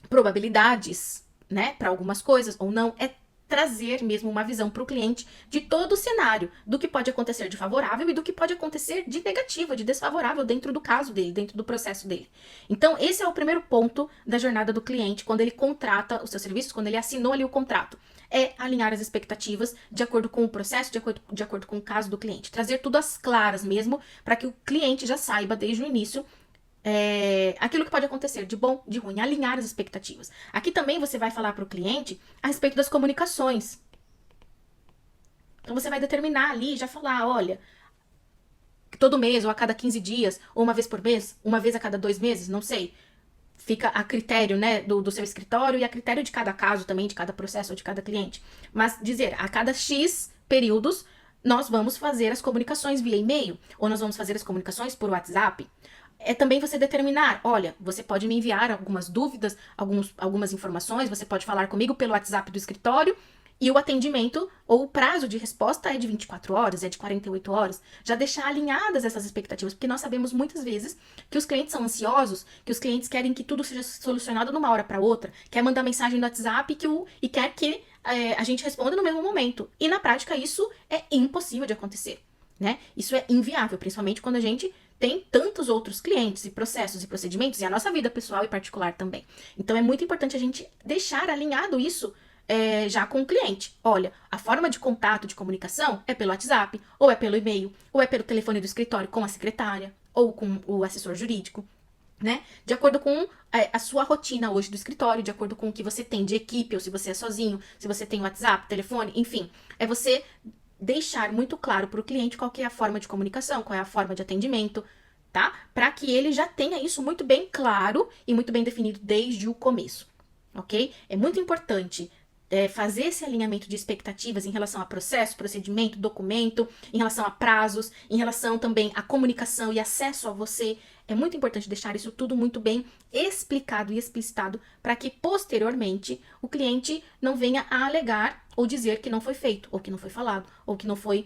probabilidades, né, para algumas coisas ou não. É trazer mesmo uma visão para o cliente de todo o cenário, do que pode acontecer de favorável e do que pode acontecer de negativo, de desfavorável dentro do caso dele, dentro do processo dele. Então, esse é o primeiro ponto da jornada do cliente, quando ele contrata os seus serviços, quando ele assinou ali o contrato. É alinhar as expectativas de acordo com o processo, de acordo com o caso do cliente. Trazer tudo às claras mesmo, para que o cliente já saiba desde o início aquilo que pode acontecer de bom, de ruim, alinhar as expectativas. Aqui também você vai falar para o cliente a respeito das comunicações. Então você vai determinar ali, já falar, olha, todo mês, ou a cada 15 dias, ou uma vez por mês, uma vez a cada 2 meses, não sei. Fica a critério, né, do seu escritório e a critério de cada caso também, de cada processo ou de cada cliente. Mas dizer, a cada X períodos, nós vamos fazer as comunicações via e-mail, ou nós vamos fazer as comunicações por WhatsApp. É também você determinar, olha, você pode me enviar algumas dúvidas, algumas informações, você pode falar comigo pelo WhatsApp do escritório, e o atendimento ou o prazo de resposta é de 24 horas, é de 48 horas. Já deixar alinhadas essas expectativas, porque nós sabemos muitas vezes que os clientes são ansiosos, que os clientes querem que tudo seja solucionado de uma hora para outra, quer mandar mensagem no WhatsApp e quer que a gente responda no mesmo momento. E na prática isso é impossível de acontecer, né? Isso é inviável, principalmente quando a gente tem tantos outros clientes e processos e procedimentos e a nossa vida pessoal e particular também. Então é muito importante a gente deixar alinhado isso já com o cliente. Olha, a forma de contato, de comunicação é pelo WhatsApp, ou é pelo e-mail, ou é pelo telefone do escritório com a secretária, ou com o assessor jurídico, né? De acordo com a sua rotina hoje do escritório, de acordo com o que você tem de equipe, ou se você é sozinho, se você tem WhatsApp, telefone, enfim. É você deixar muito claro para o cliente qual que é a forma de comunicação, qual é a forma de atendimento, tá? Para que ele já tenha isso muito bem claro e muito bem definido desde o começo, ok? É muito importante fazer esse alinhamento de expectativas em relação a processo, procedimento, documento, em relação a prazos, em relação também à comunicação e acesso a você. É muito importante deixar isso tudo muito bem explicado e explicitado para que posteriormente o cliente não venha a alegar ou dizer que não foi feito, ou que não foi falado, ou que não foi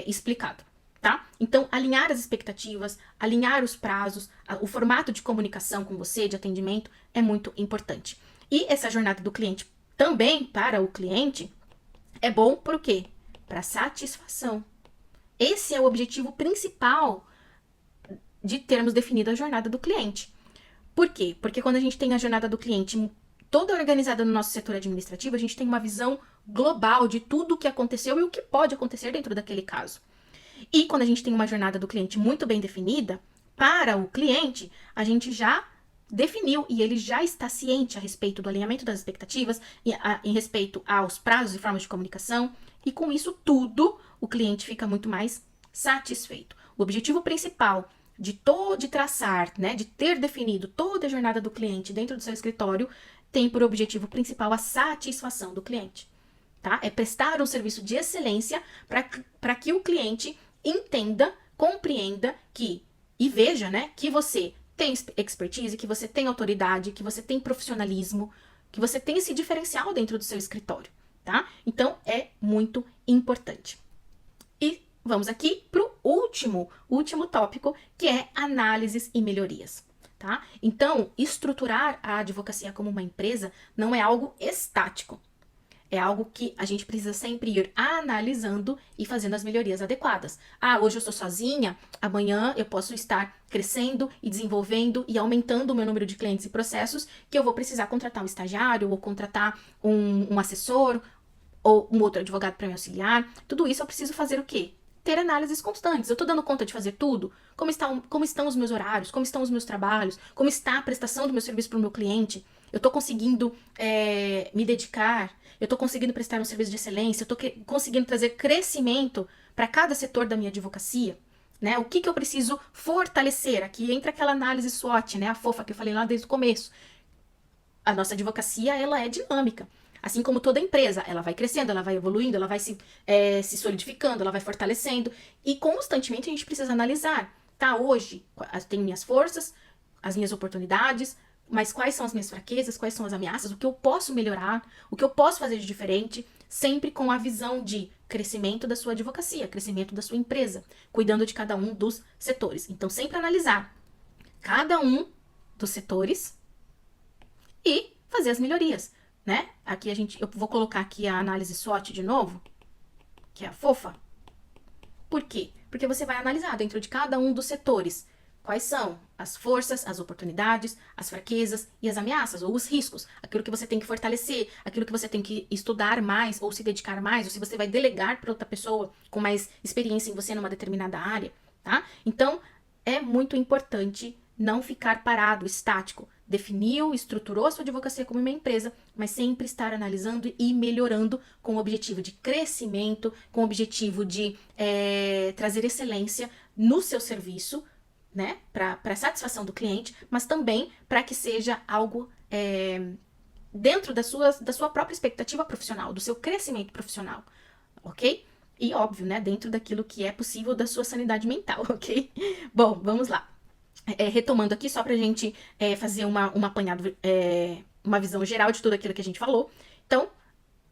explicado. Tá? Então, alinhar as expectativas, alinhar os prazos, o formato de comunicação com você, de atendimento, é muito importante. E essa jornada do cliente também para o cliente é bom por quê? Para satisfação. Esse é o objetivo principal de termos definido a jornada do cliente. Por quê? Porque quando a gente tem a jornada do cliente toda organizada no nosso setor administrativo, a gente tem uma visão global de tudo o que aconteceu e o que pode acontecer dentro daquele caso. E quando a gente tem uma jornada do cliente muito bem definida, para o cliente, a gente já definiu e ele já está ciente a respeito do alinhamento das expectativas, em respeito aos prazos e formas de comunicação, e com isso tudo, o cliente fica muito mais satisfeito. O objetivo principal de traçar, né, de ter definido toda a jornada do cliente dentro do seu escritório, tem por objetivo principal a satisfação do cliente. Tá? É prestar um serviço de excelência para que o cliente entenda, compreenda e veja, né, que você tem expertise, que você tem autoridade, que você tem profissionalismo, que você tem esse diferencial dentro do seu escritório, tá? Então, é muito importante. E vamos aqui para o último tópico, que é análises e melhorias, tá? Então, estruturar a advocacia como uma empresa não é algo estático. É algo que a gente precisa sempre ir analisando e fazendo as melhorias adequadas. Ah, hoje eu sou sozinha, amanhã eu posso estar crescendo e desenvolvendo e aumentando o meu número de clientes e processos, que eu vou precisar contratar um estagiário ou contratar um assessor ou um outro advogado para me auxiliar. Tudo isso eu preciso fazer o quê? Ter análises constantes. Eu estou dando conta de fazer tudo? Como estão os meus horários? Como estão os meus trabalhos? Como está a prestação do meu serviço para o meu cliente? Eu estou conseguindo me dedicar? Eu estou conseguindo prestar um serviço de excelência? Eu estou conseguindo trazer crescimento para cada setor da minha advocacia? Né? O que eu preciso fortalecer? Aqui entra aquela análise SWOT, né? A fofa que eu falei lá desde o começo. A nossa advocacia, ela é dinâmica. Assim como toda empresa, ela vai crescendo, ela vai evoluindo, ela vai se solidificando, ela vai fortalecendo. E constantemente a gente precisa analisar. Tá, hoje tenho minhas forças, as minhas oportunidades, mas quais são as minhas fraquezas, quais são as ameaças, o que eu posso melhorar, o que eu posso fazer de diferente, sempre com a visão de crescimento da sua advocacia, crescimento da sua empresa, cuidando de cada um dos setores. Então, sempre analisar cada um dos setores e fazer as melhorias, né? Aqui eu vou colocar aqui a análise SWOT de novo, que é a fofa. Por quê? Porque você vai analisar dentro de cada um dos setores quais são as forças, as oportunidades, as fraquezas e as ameaças ou os riscos, aquilo que você tem que fortalecer, aquilo que você tem que estudar mais ou se dedicar mais, ou se você vai delegar para outra pessoa com mais experiência em você numa determinada área, tá? Então, é muito importante não ficar parado, estático. Definiu, estruturou a sua advocacia como uma empresa, mas sempre estar analisando e melhorando com o objetivo de crescimento, com o objetivo de trazer excelência no seu serviço, né, para satisfação do cliente, mas também para que seja algo dentro da sua própria expectativa profissional, do seu crescimento profissional, ok? E óbvio, né, dentro daquilo que é possível da sua sanidade mental, ok? Bom, vamos lá. Retomando aqui, só pra gente fazer um apanhado, uma visão geral de tudo aquilo que a gente falou. Então,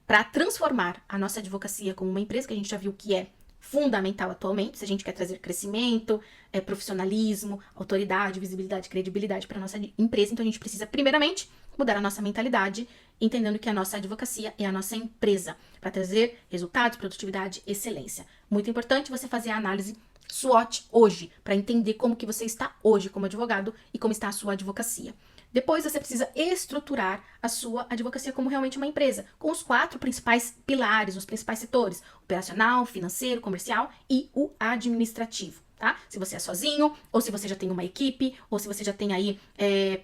para transformar a nossa advocacia como uma empresa, que a gente já viu que é fundamental atualmente, se a gente quer trazer crescimento, profissionalismo, autoridade, visibilidade, credibilidade para nossa empresa. Então a gente precisa, primeiramente, mudar a nossa mentalidade, entendendo que a nossa advocacia é a nossa empresa, para trazer resultados, produtividade, excelência. Muito importante você fazer a análise SWOT hoje, para entender como que você está hoje como advogado e como está a sua advocacia. Depois você precisa estruturar a sua advocacia como realmente uma empresa, com os 4 principais pilares, os principais setores: operacional, financeiro, comercial e o administrativo. Tá? Se você é sozinho, ou se você já tem uma equipe, ou se você já tem aí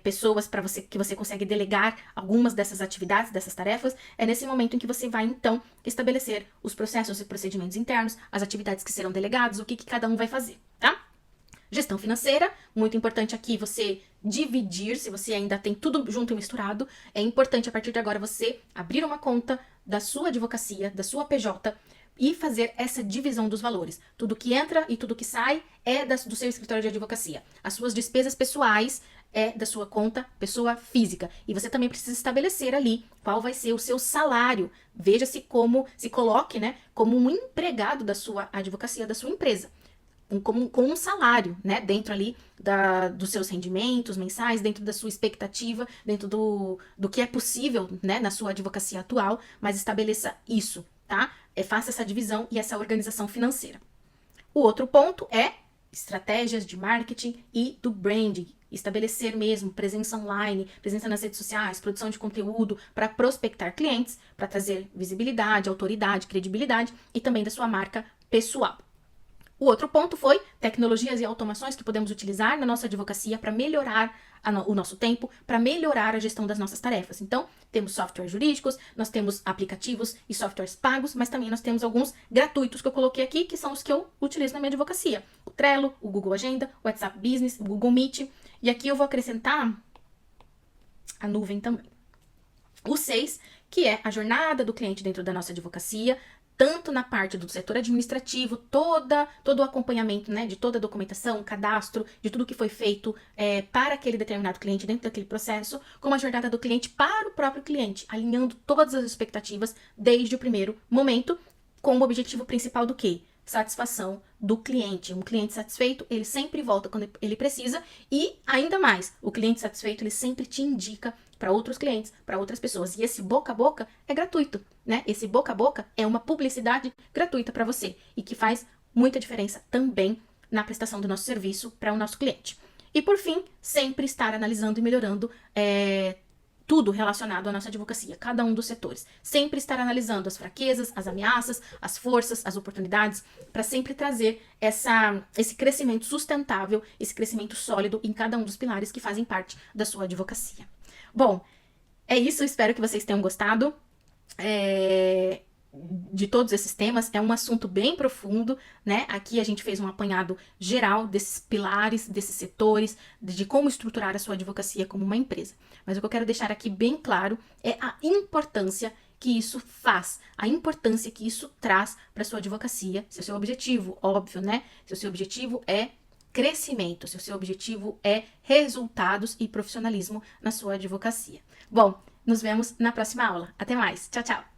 pessoas para você que você consegue delegar algumas dessas atividades, dessas tarefas, é nesse momento em que você vai, então, estabelecer os processos e procedimentos internos, as atividades que serão delegadas, o que cada um vai fazer, tá? Gestão financeira, muito importante aqui você dividir, se você ainda tem tudo junto e misturado, é importante a partir de agora você abrir uma conta da sua advocacia, da sua PJ, e fazer essa divisão dos valores. Tudo que entra e tudo que sai é do seu escritório de advocacia. As suas despesas pessoais é da sua conta pessoa física. E você também precisa estabelecer ali qual vai ser o seu salário. Veja-se como, se coloque, né, como um empregado da sua advocacia, da sua empresa. Com um salário, né, dentro ali dos seus rendimentos mensais, dentro da sua expectativa, dentro do que é possível, né, na sua advocacia atual, mas estabeleça isso, tá? Faça essa divisão e essa organização financeira. O outro ponto é estratégias de marketing e do branding. Estabelecer mesmo presença online, presença nas redes sociais, produção de conteúdo para prospectar clientes, para trazer visibilidade, autoridade, credibilidade e também da sua marca pessoal. O outro ponto foi tecnologias e automações que podemos utilizar na nossa advocacia para melhorar o nosso tempo, para melhorar a gestão das nossas tarefas. Então, temos softwares jurídicos, nós temos aplicativos e softwares pagos, mas também nós temos alguns gratuitos que eu coloquei aqui, que são os que eu utilizo na minha advocacia. O Trello, o Google Agenda, o WhatsApp Business, o Google Meet. E aqui eu vou acrescentar a nuvem também. O 6, que é a jornada do cliente dentro da nossa advocacia, tanto na parte do setor administrativo, todo o acompanhamento, né, de toda a documentação, cadastro, de tudo que foi feito para aquele determinado cliente dentro daquele processo, como a jornada do cliente para o próprio cliente, alinhando todas as expectativas desde o primeiro momento, com o objetivo principal do quê? Satisfação do cliente. Um cliente satisfeito, ele sempre volta quando ele precisa e, ainda mais, o cliente satisfeito, ele sempre te indica para outros clientes, para outras pessoas. E esse boca a boca é gratuito, né? Esse boca a boca é uma publicidade gratuita para você e que faz muita diferença também na prestação do nosso serviço para o nosso cliente. E, por fim, sempre estar analisando e melhorando tudo relacionado à nossa advocacia, cada um dos setores. Sempre estar analisando as fraquezas, as ameaças, as forças, as oportunidades, para sempre trazer esse crescimento sustentável, esse crescimento sólido em cada um dos pilares que fazem parte da sua advocacia. Bom, é isso, espero que vocês tenham gostado de todos esses temas. É um assunto bem profundo, né? Aqui a gente fez um apanhado geral desses pilares, desses setores, de como estruturar a sua advocacia como uma empresa. Mas o que eu quero deixar aqui bem claro é a importância que isso faz, a importância que isso traz para a sua advocacia, se o seu objetivo, óbvio, né? Se o seu objetivo é crescimento, se o seu objetivo é resultados e profissionalismo na sua advocacia. Bom, nos vemos na próxima aula. Até mais. Tchau, tchau.